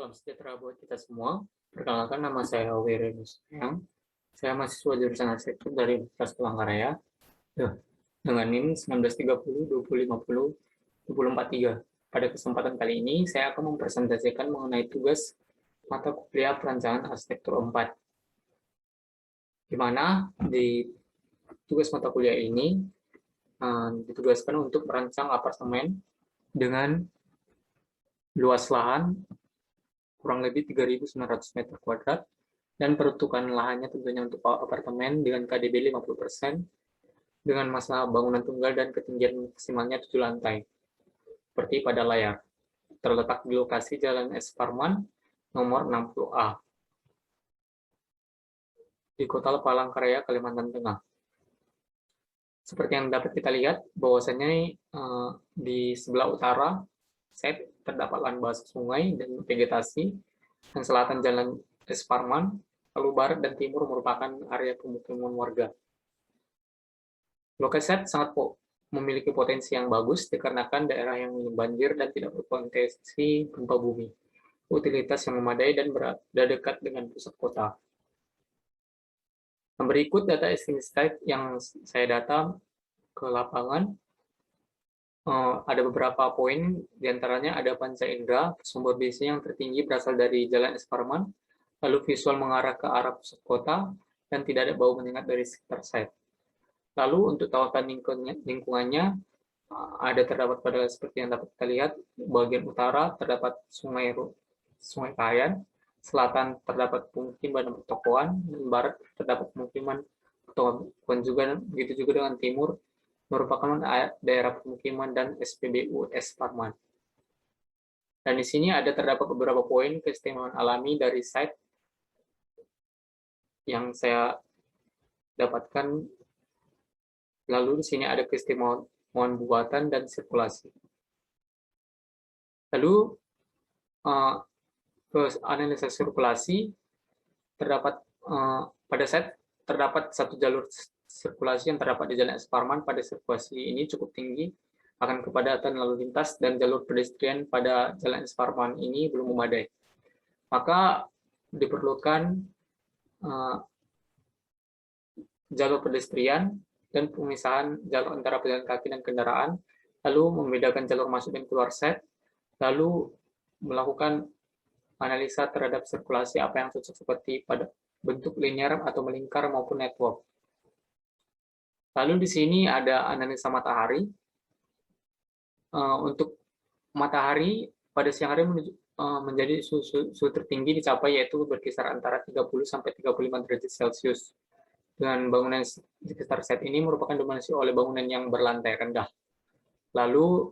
Salam sejahtera buat kita semua. Perkenalkan, nama saya Wirenus Sayang. Saya mahasiswa jurusan arsitektur dari Universitas Palangkaraya. Dengan NIM 1930 2050 2043. Pada kesempatan kali ini, saya akan mempresentasikan mengenai tugas mata kuliah perancangan arsitektur 4. Di mana di tugas mata kuliah ini ditugaskan untuk merancang apartemen dengan luas lahan kurang lebih 3.900 meter kuadrat, dan peruntukan lahannya tentunya untuk apartemen dengan KDB 50%, dengan masa bangunan tunggal dan ketinggian maksimalnya 7 lantai, seperti pada layar. Terletak di lokasi Jalan S. Parman, nomor 60A, di Kota Palangkaraya, Kalimantan Tengah. Seperti yang dapat kita lihat, bahwasannya di sebelah utara set terdapat lahan basah sungai dan vegetasi, dan selatan Jalan S. Parman, lalu barat dan timur merupakan area pemukiman warga. Lokasi set sangat memiliki potensi yang bagus dikarenakan daerah yang minim banjir dan tidak berpotensi gempa bumi, utilitas yang memadai dan berada dekat dengan pusat kota. Nah, berikut data estimate site yang saya data ke lapangan. Ada beberapa poin, diantaranya ada panca indera, sumber base yang tertinggi berasal dari Jalan Es Parman, lalu visual mengarah ke arah pusat kota, dan tidak ada bau menyengat dari sekitar site. Lalu untuk tautan lingkungannya, terdapat pada seperti yang dapat kita lihat, bagian utara terdapat sungai Kayan, selatan terdapat pemukiman dan pertokoan, dan barat terdapat pemukiman pertokoan juga, begitu juga dengan timur, merupakan daerah pemukiman dan SPBU Es Parman. Dan di sini terdapat beberapa poin keistimewaan alami dari site yang saya dapatkan. Lalu di sini ada keistimewaan buatan dan sirkulasi. Lalu analisa sirkulasi, terdapat pada site terdapat satu jalur sirkulasi yang terdapat di Jalan Es Parman. Pada sirkulasi ini cukup tinggi akan kepadatan lalu lintas, dan jalur pedestrian pada Jalan Es Parman ini belum memadai. Maka diperlukan jalur pedestrian dan pemisahan jalur antara pejalan kaki dan kendaraan, lalu membedakan jalur masuk dan keluar set, lalu melakukan analisa terhadap sirkulasi apa yang cocok seperti pada bentuk linear atau melingkar maupun network. Lalu di sini ada analisa matahari. Untuk matahari pada siang hari menjadi suhu tertinggi dicapai, yaitu berkisar antara 30 sampai 35 derajat Celcius. Dengan bangunan di sekitar set ini merupakan dominasi oleh bangunan yang berlantai rendah. Lalu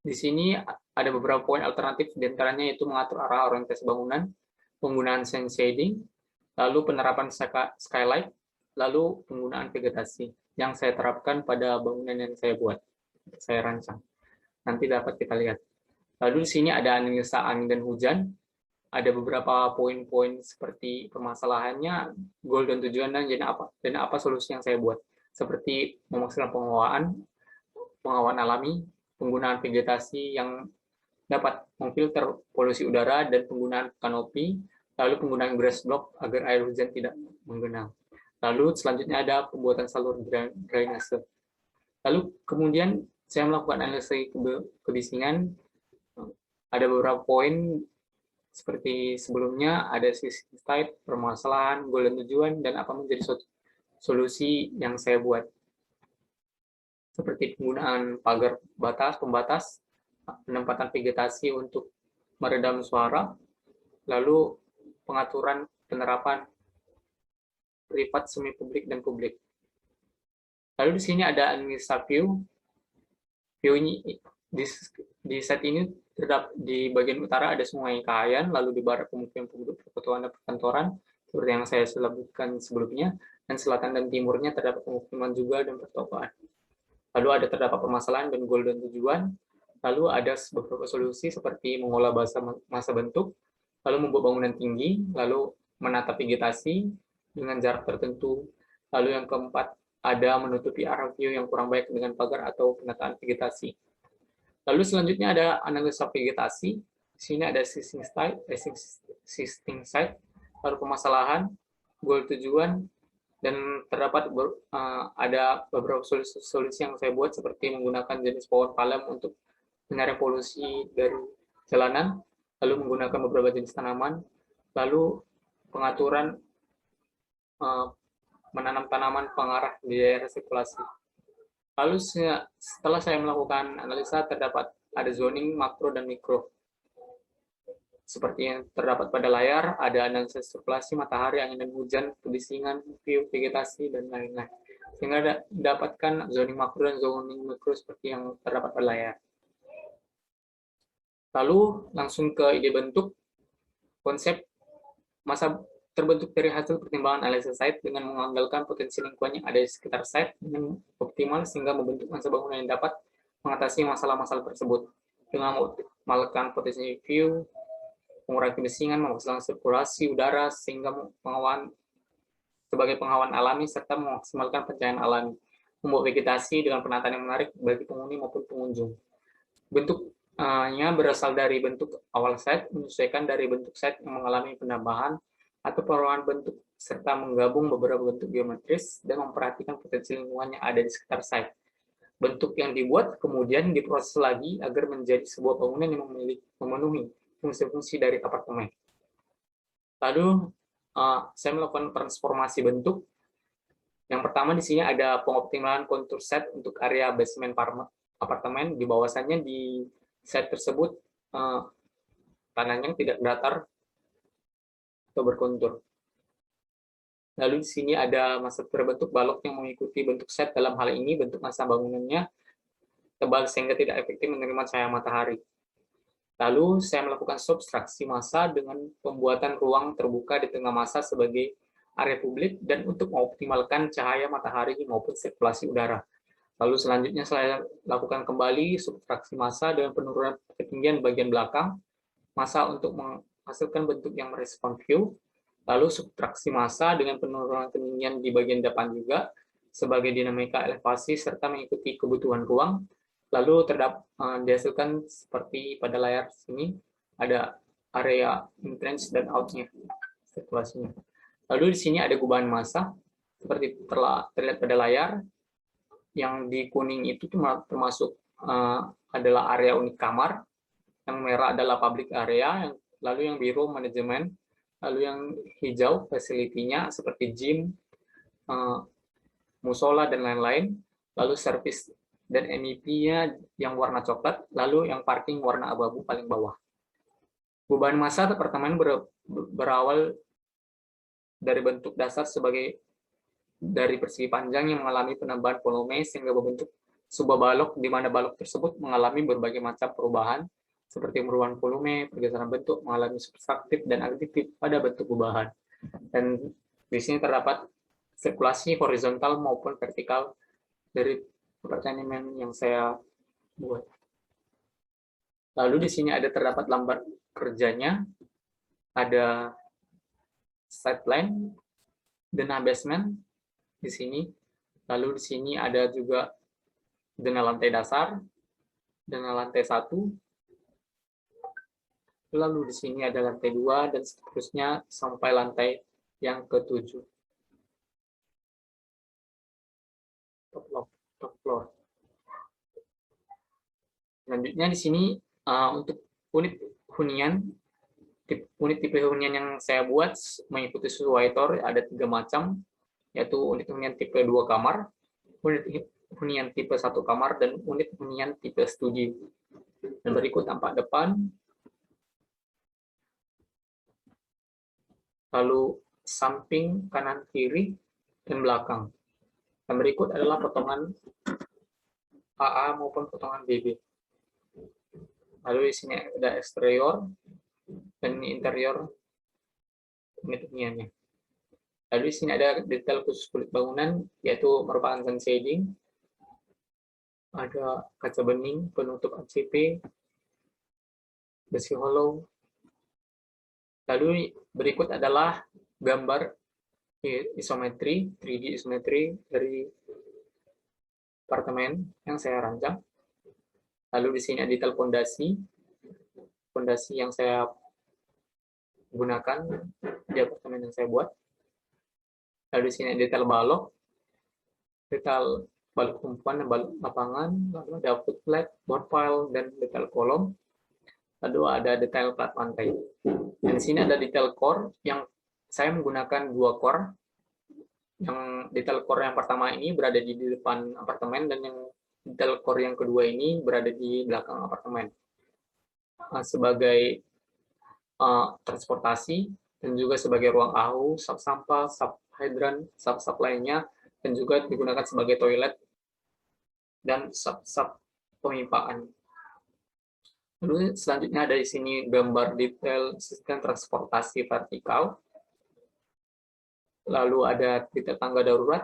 di sini ada beberapa poin alternatif, diantaranya yaitu mengatur arah orientasi bangunan, penggunaan sense shading, lalu penerapan skylight, lalu penggunaan vegetasi yang saya terapkan pada bangunan yang saya rancang. Nanti dapat kita lihat. Lalu di sini ada analisa angin dan hujan. Ada beberapa poin-poin seperti permasalahannya, goal dan tujuan, dan apa solusi yang saya buat. Seperti memaksimalkan pengawalan alami, penggunaan vegetasi yang dapat memfilter polusi udara, dan penggunaan kanopi, lalu penggunaan grass block agar air hujan tidak menggenang. Lalu selanjutnya ada pembuatan salur drainase. Lalu kemudian saya melakukan analisis kebisingan. Ada beberapa poin seperti sebelumnya, ada sisi type, permasalahan, goal dan tujuan, dan apa menjadi solusi yang saya buat. Seperti penggunaan pagar pembatas, penempatan vegetasi untuk meredam suara, lalu pengaturan penerapan privat, semi publik, dan publik. Lalu di sini ada analisa view. View ini di set ini terdapat di bagian utara ada Sungai Kahayan, lalu di barat pemukiman penduduk, perkotaan dan perkantoran seperti yang saya sebutkan sebelumnya, dan selatan dan timurnya terdapat pemukiman juga dan pertokoan. Lalu terdapat permasalahan dan goal dan tujuan. Lalu ada beberapa solusi seperti mengolah massa bentuk, lalu membuat bangunan tinggi, lalu menata vegetasi dengan jarak tertentu. Lalu yang keempat, ada menutupi arah view yang kurang baik dengan pagar atau penataan vegetasi. Lalu selanjutnya ada analisa vegetasi. Di sini ada existing site, lalu permasalahan, goal tujuan, dan terdapat ada beberapa solusi yang saya buat seperti menggunakan jenis pohon palem untuk menyaring polusi dari jalanan, lalu menggunakan beberapa jenis tanaman, lalu pengaturan menanam tanaman pengarah di daerah sirkulasi. Lalu setelah saya melakukan analisa, terdapat ada zoning makro dan mikro. Seperti yang terdapat pada layar, ada analisis sirkulasi matahari, angin dan hujan, kebisingan, view, vegetasi, dan lain-lain. Sehingga dapatkan zoning makro dan zoning mikro seperti yang terdapat pada layar. Lalu langsung ke ide bentuk. Konsep masa terbentuk dari hasil pertimbangan analisis site dengan mengandalkan potensi lingkungan yang ada di sekitar site dengan optimal sehingga membentuk masa bangunan yang dapat mengatasi masalah-masalah tersebut dengan mengoptimalkan potensi view, mengurangi kebisingan, memaksimalkan sirkulasi udara sehingga sebagai penghawan alami serta memaksimalkan pencahayaan alami, membuat vegetasi dengan penataan yang menarik bagi penghuni maupun pengunjung. Bentuknya berasal dari bentuk awal site, menyesuaikan dari bentuk site yang mengalami penambahan atau perubahan bentuk serta menggabung beberapa bentuk geometris dan memperhatikan potensi lingkungan yang ada di sekitar site. Bentuk yang dibuat kemudian diproses lagi agar menjadi sebuah bangunan yang memenuhi fungsi-fungsi dari apartemen. Lalu saya melakukan transformasi bentuk. Yang pertama di sini ada pengoptimalan kontur set untuk area basement apartemen. Di bawahnya di set tersebut tanahnya tidak datar atau berkontur. Lalu di sini ada masa terbentuk balok yang mengikuti bentuk set. Dalam hal ini bentuk masa bangunannya tebal sehingga tidak efektif menerima cahaya matahari. Lalu saya melakukan subtraksi massa dengan pembuatan ruang terbuka di tengah massa sebagai area publik dan untuk mengoptimalkan cahaya matahari maupun sirkulasi udara. Lalu selanjutnya saya lakukan kembali subtraksi massa dengan penurunan ketinggian bagian belakang massa untuk menghasilkan bentuk yang merespon view. Lalu subtraksi massa dengan penurunan ketinggian di bagian depan juga sebagai dinamika elevasi serta mengikuti kebutuhan ruang. Lalu dihasilkan seperti pada layar sini, ada area entrance dan out-nya, sirkulasinya. Lalu di sini ada gubahan massa, seperti terlihat pada layar, yang di kuning itu termasuk adalah area unit kamar, yang merah adalah public area, lalu yang biru manajemen, lalu yang hijau facility-nya seperti gym, musola, dan lain-lain, lalu service dan MEP-nya yang warna coklat, lalu yang parking warna abu-abu paling bawah. Gubahan massa apartemen berawal dari bentuk dasar sebagai dari persegi panjang yang mengalami penambahan volume sehingga membentuk sebuah balok di mana balok tersebut mengalami berbagai macam perubahan seperti perubahan volume, pergeseran bentuk, mengalami subtraktif dan additif pada bentuk gubahan. Dan di sini terdapat sirkulasi horizontal maupun vertikal dari apartemen yang saya buat. Lalu di sini ada terdapat lambat kerjanya, ada side plan, denah basement di sini. Lalu di sini ada juga denah lantai dasar, denah lantai 1. Lalu di sini ada lantai 2 dan seterusnya sampai lantai yang ke-7. Top floor. Selanjutnya di sini untuk unit hunian, unit tipe hunian yang saya buat mengikuti sesuai TOR ada 3 macam, yaitu unit hunian tipe 2 kamar, unit hunian tipe 1 kamar, dan unit hunian tipe studi. Dan berikut tampak depan, lalu samping, kanan, kiri, dan belakang. Dan berikut adalah potongan AA maupun potongan BB. Lalu di sini ada eksterior dan interior unit huniannya. Lalu di sini ada detail khusus kulit bangunan, yaitu merupakan sun shading, ada kaca bening, penutup ACP, besi hollow. Lalu berikut adalah gambar isometri, 3D isometri dari apartemen yang saya rancang. Lalu di sini ada detail fondasi, fondasi yang saya gunakan di apartemen yang saya buat. Lalu di sini detail balok tumpuan, balok lapangan, lalu ada footplate, board pile, dan detail kolom. Lalu ada detail plat lantai. Dan di sini ada detail core yang saya menggunakan 2 core. Yang detail core yang pertama ini berada di depan apartemen, dan yang detail core yang kedua ini berada di belakang apartemen. Sebagai transportasi, dan juga sebagai ruang AHU, sub sampah, sub hydran, sub lainnya, dan juga digunakan sebagai toilet dan sub pemipaan. Lalu selanjutnya ada di sini gambar detail sistem transportasi vertikal. Lalu ada detail tangga darurat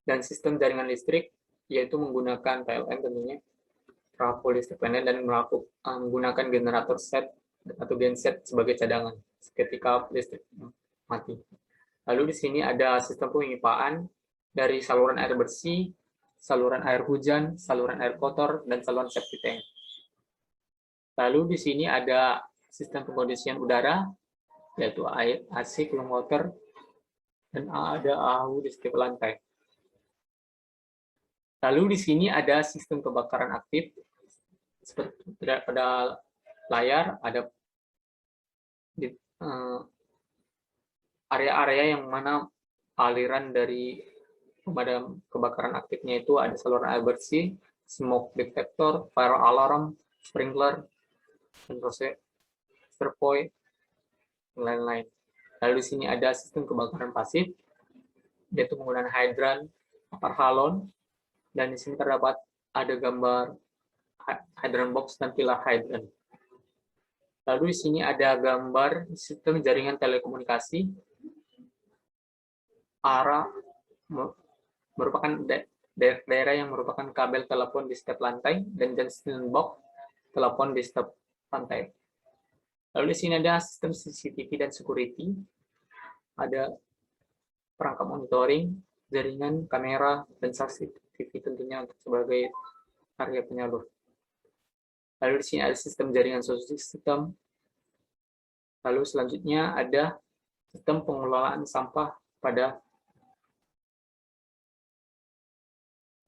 dan sistem jaringan listrik, yaitu menggunakan PLN tentunya, trafo listrik pendek, dan menggunakan generator set atau genset sebagai cadangan ketika listrik mati. Lalu di sini ada sistem pemipaan dari saluran air bersih, saluran air hujan, saluran air kotor, dan saluran septic tank. Lalu di sini ada sistem pengkondisian udara, yaitu AC, cooling water, dan ada AHU di setiap lantai. Lalu di sini ada sistem kebakaran aktif, seperti pada layar ada area-area yang mana aliran dari pemadam kebakaran aktifnya itu ada saluran air bersih, smoke detector, fire alarm, sprinkler, dan point, dan lain-lain. Lalu di sini ada sistem kebakaran pasif, yaitu menggunakan hydran, parhalon, dan di sini terdapat ada gambar hydran box dan pilar hydran. Lalu di sini ada gambar sistem jaringan telekomunikasi, arah merupakan daerah yang merupakan kabel telepon di setiap lantai, dan junction box telepon di setiap lantai. Lalu di sini ada sistem CCTV dan security, ada perangkap monitoring, jaringan, kamera, dan CCTV tentunya untuk sebagai area penyalur. Lalu di sini ada sistem jaringan sound system. Lalu selanjutnya ada sistem pengelolaan sampah pada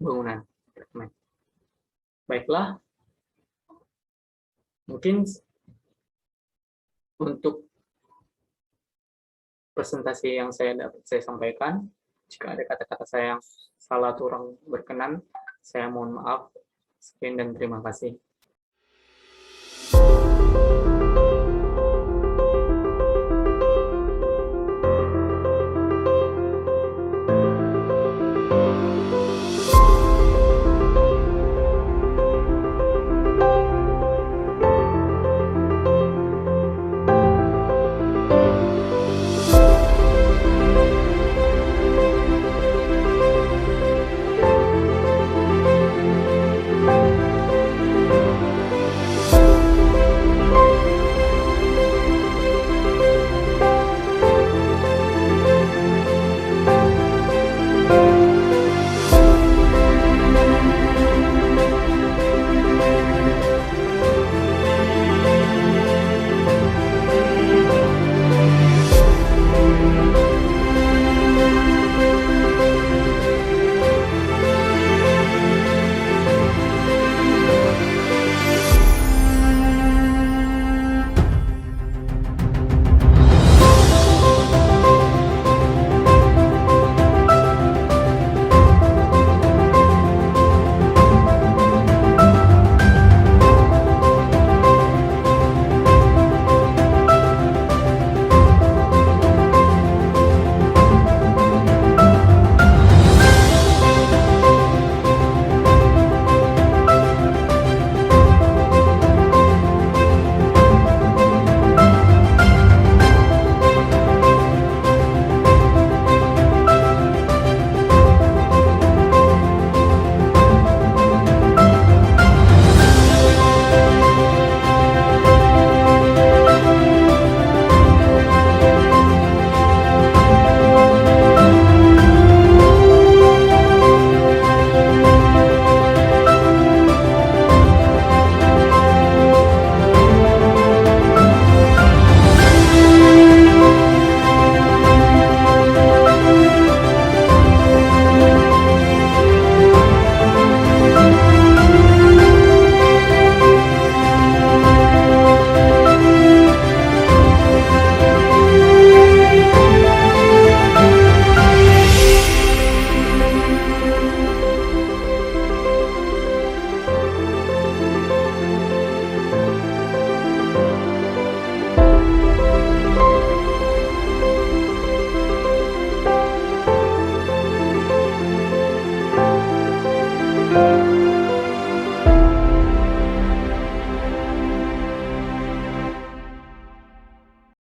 bangunan. Baiklah, mungkin untuk presentasi yang saya sampaikan, jika ada kata-kata saya yang salah atau kurang berkenan, saya mohon maaf. Sekian dan terima kasih.